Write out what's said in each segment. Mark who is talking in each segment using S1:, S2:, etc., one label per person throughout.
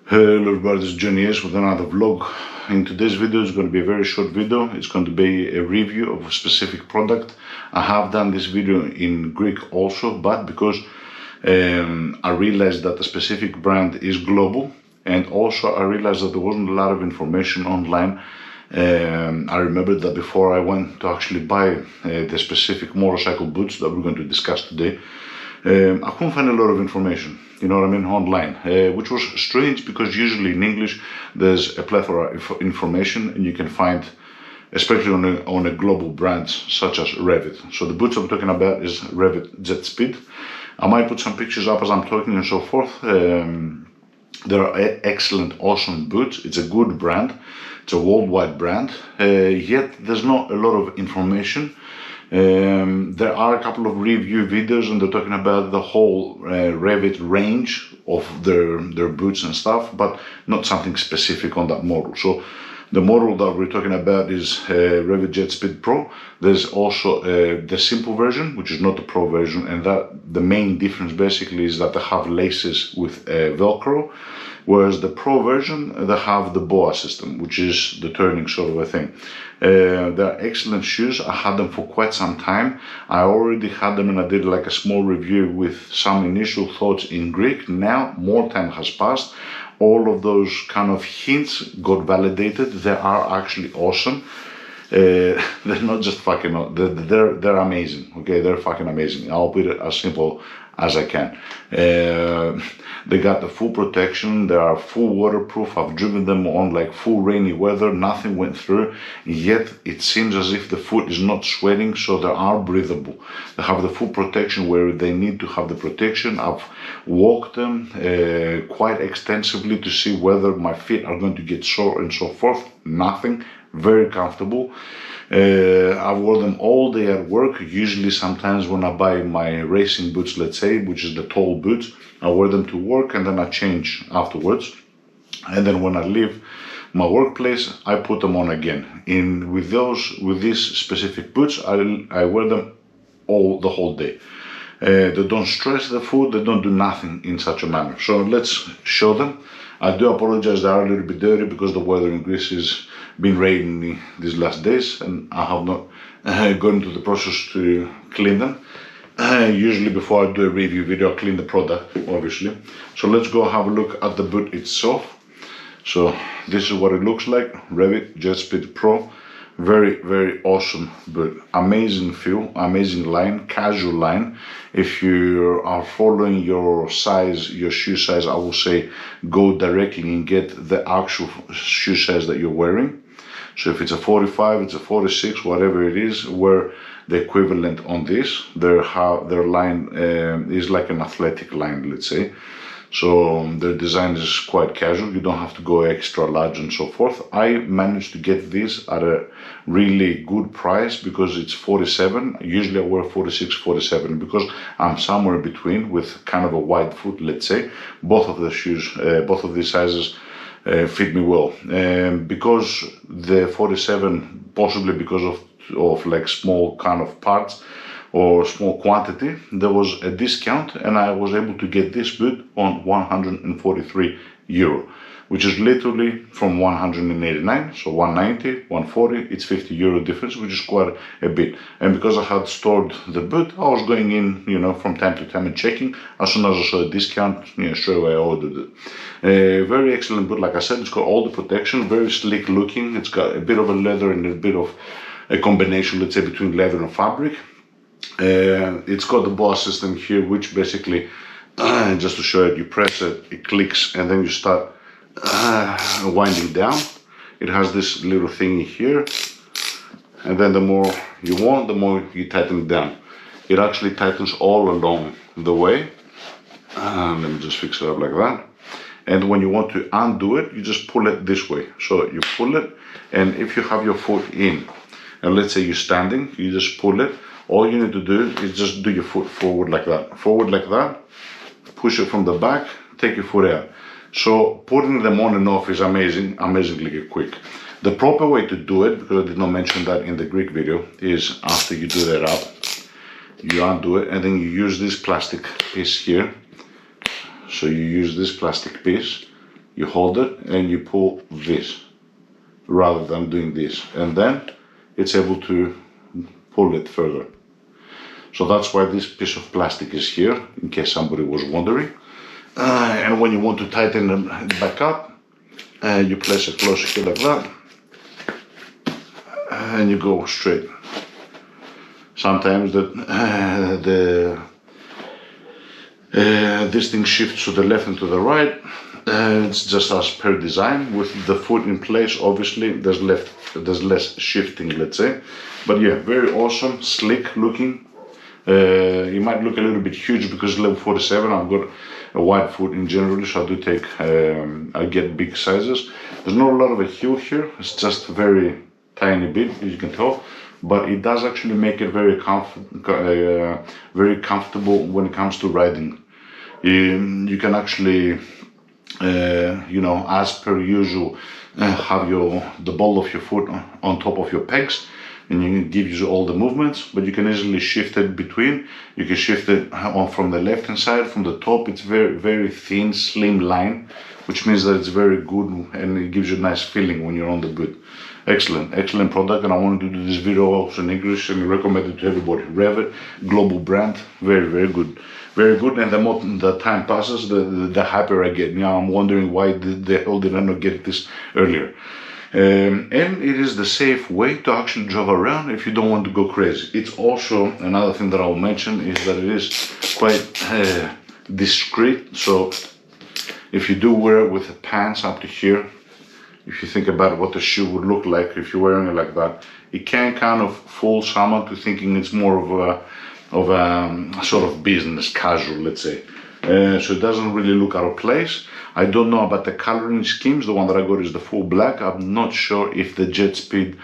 S1: Hello everybody, this is Johnny S with another vlog. In today's video, it's going to be a very short video. It's going to be a review of a specific product. I have done this video in Greek also, but because I realized that a specific brand is global, and also I realized that there wasn't a lot of information online. I remembered that before I went to actually buy the specific motorcycle boots that we're going to discuss today, I couldn't find a lot of information, you know what I mean, online, which was strange because usually in English there's a plethora of information and you can find, especially on a global brands such as Rev'IT. So the boots I'm talking about is Rev'IT Jetspeed. I might put some pictures up as I'm talking and so forth. They are excellent, awesome boots. It's a good brand. It's a worldwide brand, yet there's not a lot of information. There are a couple of review videos and they're talking about the whole Rev'IT range of their boots and stuff, but not something specific on that model. So the model that we're talking about is Rev'IT Jetspeed Pro. There's also the simple version, which is not the Pro version, and that the main difference basically is that they have laces with Velcro, whereas the Pro version, they have the BOA system, which is the turning sort of a thing. They're excellent shoes. I had them for quite some time. I already had them and I did like a small review with some initial thoughts in Greek. Now more time has passed. All of those kind of hints got validated. They are actually awesome. They're not just fucking, they're amazing. Okay, they're fucking amazing. I'll put it as simple as I can. They got the full protection. They are full waterproof. I've driven them on like full rainy weather. Nothing went through. Yet it seems as if the foot is not sweating, so they are breathable. They have the full protection where they need to have the protection. I've walked them quite extensively to see whether my feet are going to get sore and so forth. Nothing. Very comfortable. I wore them all day at work. Usually sometimes when I buy my racing boots, let's say, which is the tall boots, I wear them to work and then I change afterwards. And then when I leave my workplace, I put them on again. With these specific boots, I wear them the whole day. They don't stress the foot, they don't do nothing in such a manner. So let's show them. I do apologize, they are a little bit dirty because the weather in Greece has been rainy these last days and I have not gone into the process to clean them. Usually before I do a review video, I clean the product, obviously. So let's go have a look at the boot itself. So this is what it looks like, Rev'IT Jetspeed Pro. Very, very awesome boot. Amazing feel, amazing line, casual line. If you are following your size, your shoe size, I will say go directly and get the actual shoe size that you're wearing. So if it's a 45, it's a 46, whatever it is, wear the equivalent on this. Their line is like an athletic line, let's say. So their design is quite casual. You don't have to go extra large and so forth. I managed to get this at a really good price because it's 47. Usually I wear 46, 47 because I'm somewhere between with kind of a wide foot, let's say. Both of the shoes, both of these sizes fit me well. Because the 47, possibly because of like small kind of parts, or small quantity, there was a discount and I was able to get this boot on 143 euro, which is literally from 189, so 190, 140, it's 50 euro difference, which is quite a bit. And because I had stored the boot, I was going in, you know, from time to time and checking. As soon as I saw a discount, you know, straight away I ordered it. Very excellent boot, like I said, it's got all the protection, very sleek looking. It's got a bit of a leather and a bit of a combination, let's say, between leather and fabric. It's got the BOA system here, which basically, just to show it, you press it, it clicks, and then you start winding down. It has this little thingy here, and then the more you want, the more you tighten it down. It actually tightens all along the way. Let me just fix it up like that. And when you want to undo it, you just pull it this way. So you pull it, and if you have your foot in, and let's say you're standing, you just pull it. All you need to do is just do your foot forward like that, push it from the back, take your foot out. So putting them on and off is amazingly quick. The proper way to do it, because I did not mention that in the Greek video, is after you do that up, you undo it and then you use this plastic piece here. So you use this plastic piece you hold it and you pull this rather than doing this, and then it's able to pull it further. So that's why this piece of plastic is here, in case somebody was wondering. And when you want to tighten it back up, you place it closer here like that, and you go straight. Sometimes this thing shifts to the left and to the right. It's just as per design. With the foot in place, obviously there's less shifting, let's say. But yeah, very awesome, slick looking. It might look a little bit huge because it's level 47. I've got a wide foot in general, so I do take, I get big sizes. There's not a lot of a heel here. It's just very tiny bit, as you can tell. But it does actually make it very comfortable when it comes to riding. You can actually, you know, as per usual, have the ball of your foot on top of your pegs, and it gives you all the movements. But you can easily shift it between. You can shift it on from the left hand side, from the top. It's very thin, slim line, which means that it's very good and it gives you a nice feeling when you're on the boot. Excellent product, and I wanted to do this video also in English and recommend it to everybody. Rev'IT, global brand, very good. And the more the time passes, the happier I get. Now I'm wondering why the hell did I not get this earlier. And it is the safe way to actually drive around if you don't want to go crazy. It's also another thing that I'll mention is that it is quite discreet. So if you do wear it with the pants up to here, if you think about what the shoe would look like if you're wearing it like that, it can kind of fool someone to thinking it's more of a sort of business casual, let's say. So it doesn't really look out of place. I don't know about the coloring schemes. The one that I got is the full black. I'm not sure if the Jetspeed,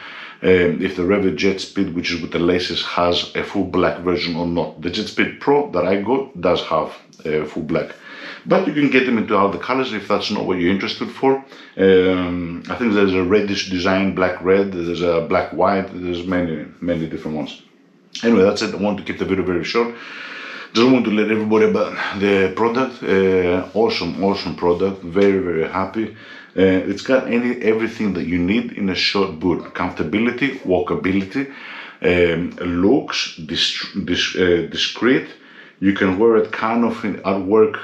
S1: if the Rev'IT Jetspeed, which is with the laces, has a full black version or not. The Jetspeed Pro that I got does have full black. But you can get them into other colors if that's not what you're interested for. I think there's a reddish design, black red, there's a black white, there's many different ones. Anyway, that's it. I want to keep the video very short. Just want to let everybody about the product. Awesome product, very happy. It's got everything that you need in a short boot. Comfortability, walkability, looks discreet. You can wear it kind of at work,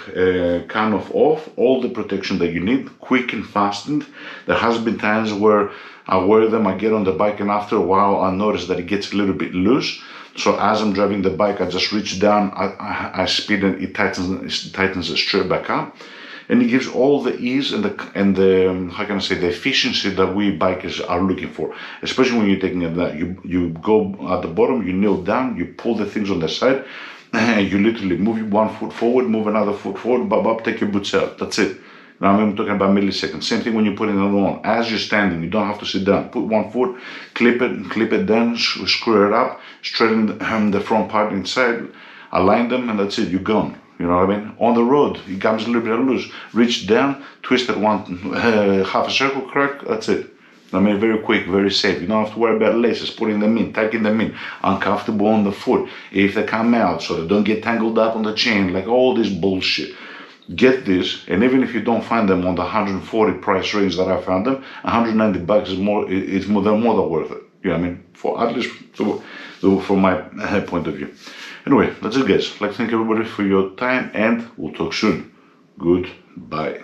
S1: kind of off, all the protection that you need, quick and fastened. There has been times where I wear them, I get on the bike, and after a while I notice that it gets a little bit loose. So as I'm driving the bike, I just reach down, I speed, and it tightens it straight back up. And it gives all the ease and the how can I say, the efficiency that we bikers are looking for. Especially when you're taking it down. You go at the bottom, you kneel down, you pull the things on the side, you literally move one foot forward, move another foot forward, take your boots out. That's it. Now I'm talking about milliseconds. Same thing when you put it on. As you're standing, you don't have to sit down. Put one foot, clip it down, screw it up, straighten the front part inside, align them, and that's it. You're gone. You know what I mean? On the road, it comes a little bit loose. Reach down, twist it half a circle, crack. That's it. I mean, very quick, very safe. You don't have to worry about laces, putting them in, tucking them in, uncomfortable on the foot if they come out, so they don't get tangled up on the chain, like all this bullshit. Get this, and even if you don't find them on the 140 price range that I found them, 190 bucks is more. It's more than worth it. You know what I mean? For at least from my point of view. Anyway, that's it, guys. I'd like to thank everybody for your time, and we'll talk soon. Goodbye.